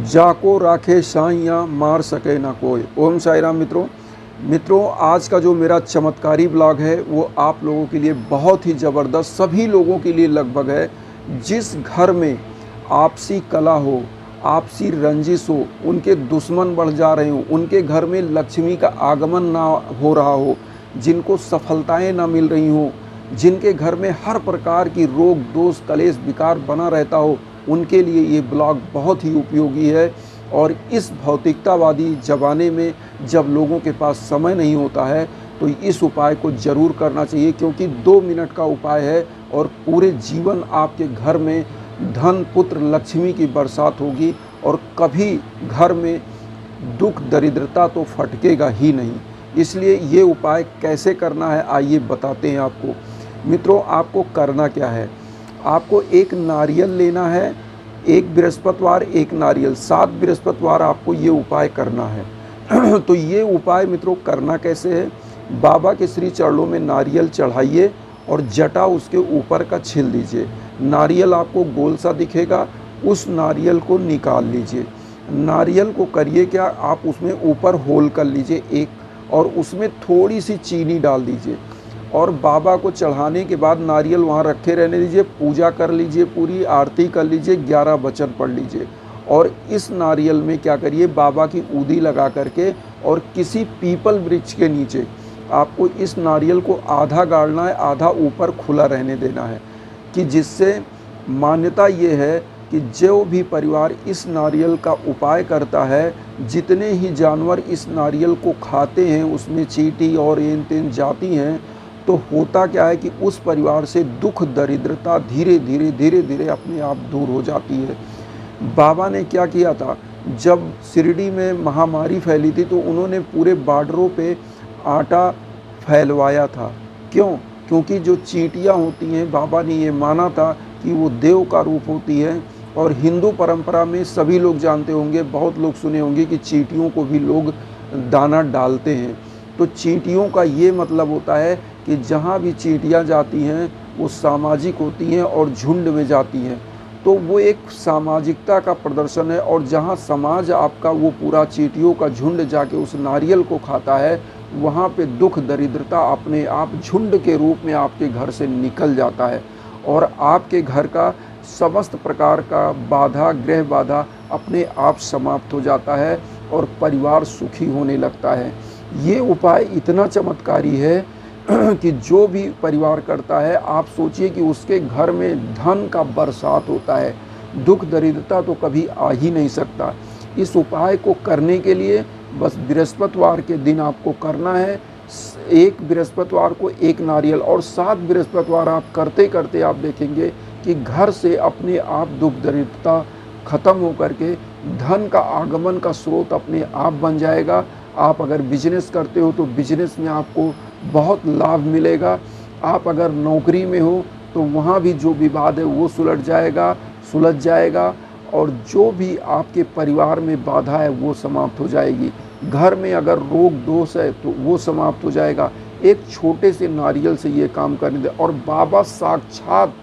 जाको राखे साइयाँ मार सके ना कोई। ओम साई राम मित्रों, आज का जो मेरा चमत्कारी ब्लॉग है वो आप लोगों के लिए बहुत ही ज़बरदस्त, सभी लोगों के लिए लगभग है। जिस घर में आपसी कला हो, आपसी रंजिश हो, उनके दुश्मन बढ़ जा रहे हो, उनके घर में लक्ष्मी का आगमन ना हो रहा हो, जिनको सफलताएं ना मिल रही हों, जिनके घर में हर प्रकार की रोग दोष कलेश विकार बना रहता हो, उनके लिए ये ब्लॉग बहुत ही उपयोगी है। और इस भौतिकतावादी ज़माने में जब लोगों के पास समय नहीं होता है तो इस उपाय को ज़रूर करना चाहिए, क्योंकि 2 मिनट का उपाय है और पूरे जीवन आपके घर में धन पुत्र लक्ष्मी की बरसात होगी और कभी घर में दुख दरिद्रता तो फटकेगा ही नहीं। इसलिए ये उपाय कैसे करना है आइए बताते हैं आपको। मित्रों, आपको करना क्या है, आपको एक नारियल लेना है, एक बृहस्पतिवार एक नारियल, 7 बृहस्पतिवार आपको ये उपाय करना है। तो ये उपाय मित्रों करना कैसे है, बाबा के श्री चरणों में नारियल चढ़ाइए और जटा उसके ऊपर का छील दीजिए। नारियल आपको गोल सा दिखेगा, उस नारियल को निकाल लीजिए। नारियल को करिए क्या, आप उसमें ऊपर होल कर लीजिए एक, और उसमें थोड़ी सी चीनी डाल दीजिए और बाबा को चढ़ाने के बाद नारियल वहाँ रखे रहने दीजिए। पूजा कर लीजिए, पूरी आरती कर लीजिए, 11 वचन पढ़ लीजिए और इस नारियल में क्या करिए, बाबा की ऊदी लगा करके और किसी पीपल वृक्ष के नीचे आपको इस नारियल को आधा गाड़ना है, आधा ऊपर खुला रहने देना है, कि जिससे मान्यता ये है कि जो भी परिवार इस नारियल का उपाय करता है, जितने ही जानवर इस नारियल को खाते हैं उसमें चींटी और एन तेन जाती हैं, तो होता क्या है कि उस परिवार से दुख दरिद्रता धीरे धीरे अपने आप दूर हो जाती है। बाबा ने क्या किया था, जब शिरडी में महामारी फैली थी तो उन्होंने पूरे बॉर्डरों पे आटा फैलवाया था। क्यों? क्योंकि जो चींटियाँ होती हैं, बाबा ने ये माना था कि वो देव का रूप होती है। और हिंदू परंपरा में सभी लोग जानते होंगे, बहुत लोग सुने होंगे कि चींटियों को भी लोग दाना डालते हैं। तो चींटियों का ये मतलब होता है कि जहाँ भी चींटियाँ जाती हैं वो सामाजिक होती हैं और झुंड में जाती हैं, तो वो एक सामाजिकता का प्रदर्शन है। और जहाँ समाज आपका वो पूरा चींटियों का झुंड जाके उस नारियल को खाता है, वहाँ पे दुख दरिद्रता अपने आप झुंड के रूप में आपके घर से निकल जाता है और आपके घर का समस्त प्रकार का बाधा, गृह बाधा अपने आप समाप्त हो जाता है और परिवार सुखी होने लगता है। ये उपाय इतना चमत्कारी है कि जो भी परिवार करता है, आप सोचिए कि उसके घर में धन का बरसात होता है, दुख दरिद्रता तो कभी आ ही नहीं सकता। इस उपाय को करने के लिए बस बृहस्पतिवार के दिन आपको करना है। एक बृहस्पतिवार को एक नारियल, और 7 बृहस्पतिवार आप करते करते आप देखेंगे कि घर से अपने आप दुख दरिद्रता खत्म हो करके धन का आगमन का स्रोत अपने आप बन जाएगा। आप अगर बिजनेस करते हो तो बिजनेस में आपको बहुत लाभ मिलेगा। आप अगर नौकरी में हो तो वहाँ भी जो विवाद है वो सुलझ जाएगा और जो भी आपके परिवार में बाधा है वो समाप्त हो जाएगी। घर में अगर रोग दोष है तो वो समाप्त हो जाएगा। एक छोटे से नारियल से ये काम करने दे। और बाबा साक्षात,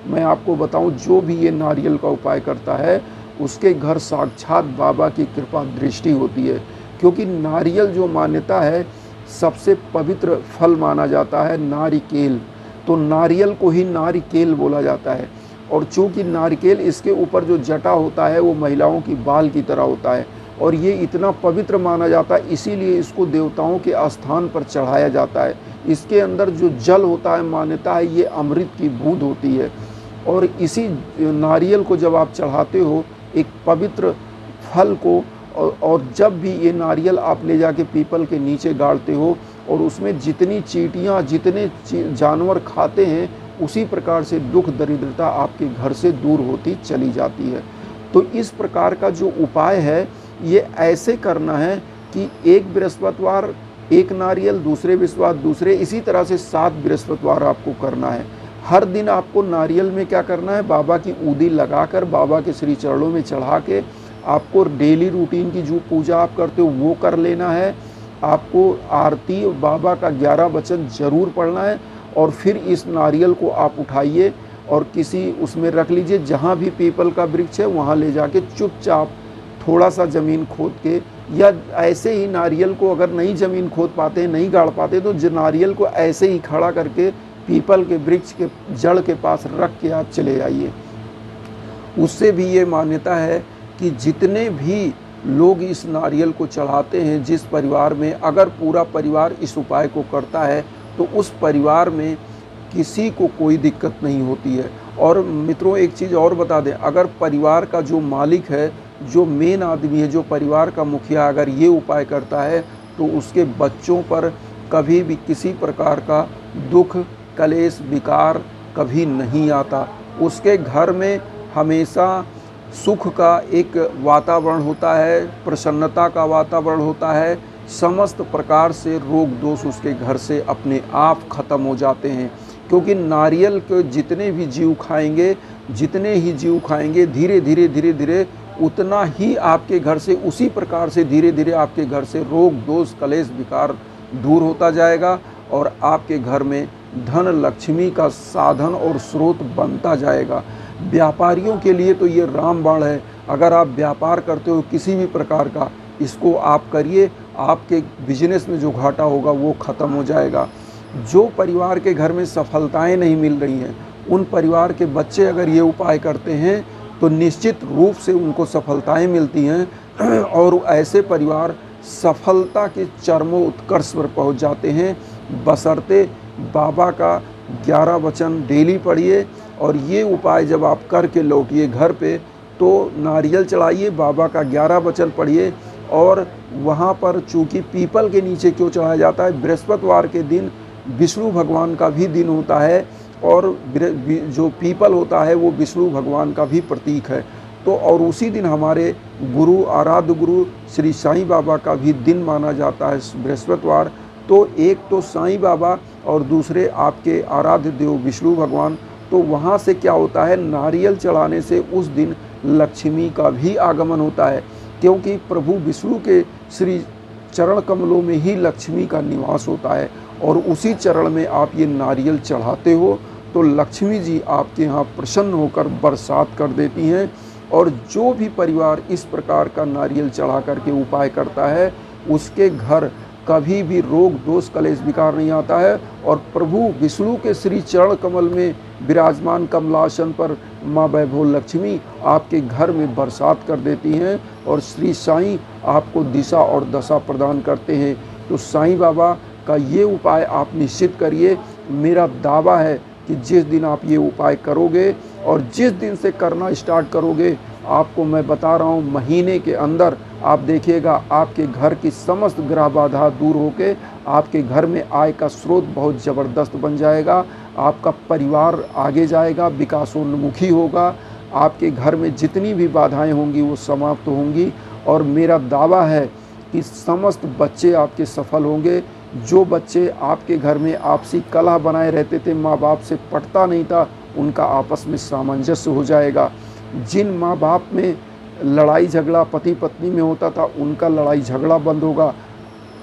मैं आपको बताऊं, जो भी ये नारियल का उपाय करता है उसके घर साक्षात बाबा की कृपा दृष्टि होती है, क्योंकि नारियल जो मान्यता है सबसे पवित्र फल माना जाता है नारिकेल, तो नारियल को ही नारिकेल बोला जाता है। और चूँकि नारिकेल, इसके ऊपर जो जटा होता है वो महिलाओं की बाल की तरह होता है और ये इतना पवित्र माना जाता है, इसीलिए इसको देवताओं के स्थान पर चढ़ाया जाता है। इसके अंदर जो जल होता है, मान्यता है ये अमृत की बूंद होती है। और इसी नारियल को जब आप चढ़ाते हो एक पवित्र फल को, और जब भी ये नारियल आप ले जाके पीपल के नीचे गाड़ते हो और उसमें जितनी चींटियाँ, जितने जानवर खाते हैं, उसी प्रकार से दुख दरिद्रता आपके घर से दूर होती चली जाती है। तो इस प्रकार का जो उपाय है ये ऐसे करना है कि एक बृहस्पतिवार एक नारियल, दूसरे बृहस्पतिवार दूसरे, इसी तरह से 7 बृहस्पतिवार आपको करना है। हर दिन आपको नारियल में क्या करना है, बाबा की ऊदी लगाकर बाबा के श्री चरणों में चढ़ा के आपको डेली रूटीन की जो पूजा आप करते हो वो कर लेना है। आपको आरती बाबा का 11 वचन जरूर पढ़ना है और फिर इस नारियल को आप उठाइए और किसी उसमें रख लीजिए, जहाँ भी पीपल का वृक्ष है वहाँ ले जाके चुपचाप थोड़ा सा ज़मीन खोद के, या ऐसे ही नारियल को अगर नहीं ज़मीन खोद पाते, नहीं गाड़ पाते, तो नारियल को ऐसे ही खड़ा करके पीपल के वृक्ष के जड़ के पास रख के आप चले जाइए। उससे भी ये मान्यता है कि जितने भी लोग इस नारियल को चढ़ाते हैं, जिस परिवार में अगर पूरा परिवार इस उपाय को करता है तो उस परिवार में किसी को कोई दिक्कत नहीं होती है। और मित्रों एक चीज़ और बता दें, अगर परिवार का जो मालिक है, जो मेन आदमी है, जो परिवार का मुखिया अगर ये उपाय करता है तो उसके बच्चों पर कभी भी किसी प्रकार का दुख, कलेश, विकार कभी नहीं आता। उसके घर में हमेशा सुख का एक वातावरण होता है, प्रसन्नता का वातावरण होता है। समस्त प्रकार से रोग दोष उसके घर से अपने आप खत्म हो जाते हैं, क्योंकि नारियल के जितने भी जीव खाएंगे, जितने ही जीव खाएंगे, धीरे धीरे धीरे धीरे उतना ही आपके घर से, उसी प्रकार से धीरे धीरे आपके घर से रोग दोष कलेश विकार दूर होता जाएगा और आपके घर में धन लक्ष्मी का साधन और स्रोत बनता जाएगा। व्यापारियों के लिए तो ये रामबाण है। अगर आप व्यापार करते हो किसी भी प्रकार का, इसको आप करिए, आपके बिजनेस में जो घाटा होगा वो ख़त्म हो जाएगा। जो परिवार के घर में सफलताएं नहीं मिल रही हैं, उन परिवार के बच्चे अगर ये उपाय करते हैं तो निश्चित रूप से उनको सफलताएं मिलती हैं और ऐसे परिवार सफलता के चरमोत्कर्ष पर पहुंच जाते हैं। बशर्ते बाबा का 11 वचन डेली पढ़िए और ये उपाय जब आप करके लौटिए घर पे तो नारियल चढ़ाइए, बाबा का 11 वचन पढ़िए। और वहाँ पर चूँकि पीपल के नीचे क्यों चढ़ाया जाता है, बृहस्पतिवार के दिन विष्णु भगवान का भी दिन होता है और जो पीपल होता है वो विष्णु भगवान का भी प्रतीक है। तो और उसी दिन हमारे गुरु, आराध्य गुरु श्री साईं बाबा का भी दिन माना जाता है बृहस्पतिवार। तो एक तो साईं बाबा और दूसरे आपके आराध्य देव विष्णु भगवान। तो वहाँ से क्या होता है, नारियल चढ़ाने से उस दिन लक्ष्मी का भी आगमन होता है, क्योंकि प्रभु विष्णु के श्री चरण कमलों में ही लक्ष्मी का निवास होता है। और उसी चरण में आप ये नारियल चढ़ाते हो तो लक्ष्मी जी आपके यहाँ प्रसन्न होकर बरसात कर देती हैं। और जो भी परिवार इस प्रकार का नारियल चढ़ा करके उपाय करता है उसके घर कभी भी रोग दोष कलेश विकार नहीं आता है। और प्रभु विष्णु के श्री चरण कमल में विराजमान कमलासन पर माँ वैभव लक्ष्मी आपके घर में बरसात कर देती हैं और श्री साईं आपको दिशा और दशा प्रदान करते हैं। तो साईं बाबा का ये उपाय आप निश्चित करिए। मेरा दावा है कि जिस दिन आप ये उपाय करोगे और जिस दिन से करना स्टार्ट करोगे, आपको मैं बता रहा हूँ महीने के अंदर आप देखिएगा आपके घर की समस्त ग्रह बाधा दूर होके आपके घर में आय का स्रोत बहुत ज़बरदस्त बन जाएगा। आपका परिवार आगे जाएगा, विकासोन्मुखी होगा। आपके घर में जितनी भी बाधाएं होंगी वो समाप्त होंगी। और मेरा दावा है कि समस्त बच्चे आपके सफल होंगे। जो बच्चे आपके घर में आपसी कलह बनाए रहते थे, माँ बाप से पटता नहीं था, उनका आपस में सामंजस्य हो जाएगा। जिन माँ बाप में लड़ाई झगड़ा पति पत्नी में होता था, उनका लड़ाई झगड़ा बंद होगा।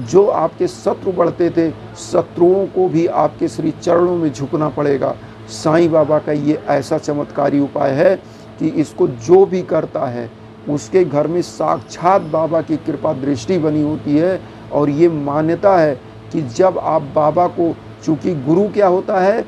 जो आपके शत्रु बढ़ते थे, शत्रुओं को भी आपके श्री चरणों में झुकना पड़ेगा। साईं बाबा का ये ऐसा चमत्कारी उपाय है कि इसको जो भी करता है उसके घर में साक्षात बाबा की कृपा दृष्टि बनी होती है। और ये मान्यता है कि जब आप बाबा को, चूँकि गुरु क्या होता है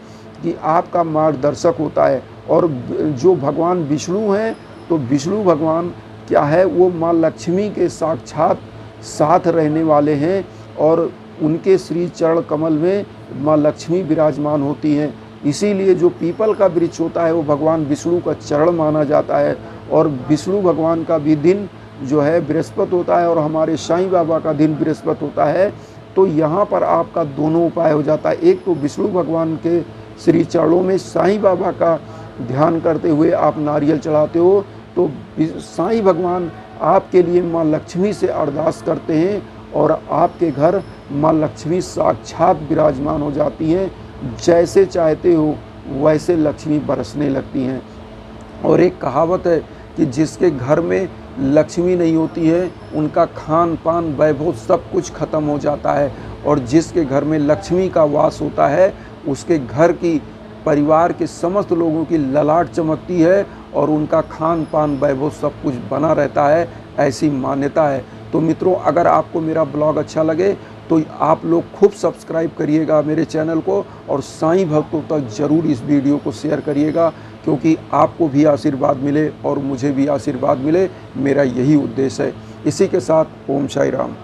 कि आपका मार्गदर्शक होता है, और जो भगवान विष्णु हैं तो विष्णु भगवान क्या है, वो माँ लक्ष्मी के साक्षात साथ रहने वाले हैं और उनके श्री चरण कमल में माँ लक्ष्मी विराजमान होती हैं। इसीलिए जो पीपल का वृक्ष होता है वो भगवान विष्णु का चरण माना जाता है। और विष्णु भगवान का भी दिन जो है बृहस्पति होता है और हमारे साईं बाबा का दिन बृहस्पति होता है। तो यहाँ पर आपका दोनों उपाय हो जाता है। एक तो विष्णु भगवान के श्री चरणों में साईं बाबा का ध्यान करते हुए आप नारियल चढ़ाते हो तो साईं भगवान आपके लिए माँ लक्ष्मी से अरदास करते हैं और आपके घर माँ लक्ष्मी साक्षात विराजमान हो जाती हैं। जैसे चाहते हो वैसे लक्ष्मी बरसने लगती हैं। और एक कहावत है कि जिसके घर में लक्ष्मी नहीं होती है उनका खान पान वैभव सब कुछ खत्म हो जाता है, और जिसके घर में लक्ष्मी का वास होता है उसके घर की परिवार के समस्त लोगों की ललाट चमकती है और उनका खान पान वैभव सब कुछ बना रहता है, ऐसी मान्यता है। तो मित्रों, अगर आपको मेरा ब्लॉग अच्छा लगे तो आप लोग खूब सब्सक्राइब करिएगा मेरे चैनल को और साईं भक्तों तक ज़रूर इस वीडियो को शेयर करिएगा, क्योंकि आपको भी आशीर्वाद मिले और मुझे भी आशीर्वाद मिले, मेरा यही उद्देश्य है। इसी के साथ ओम साई राम।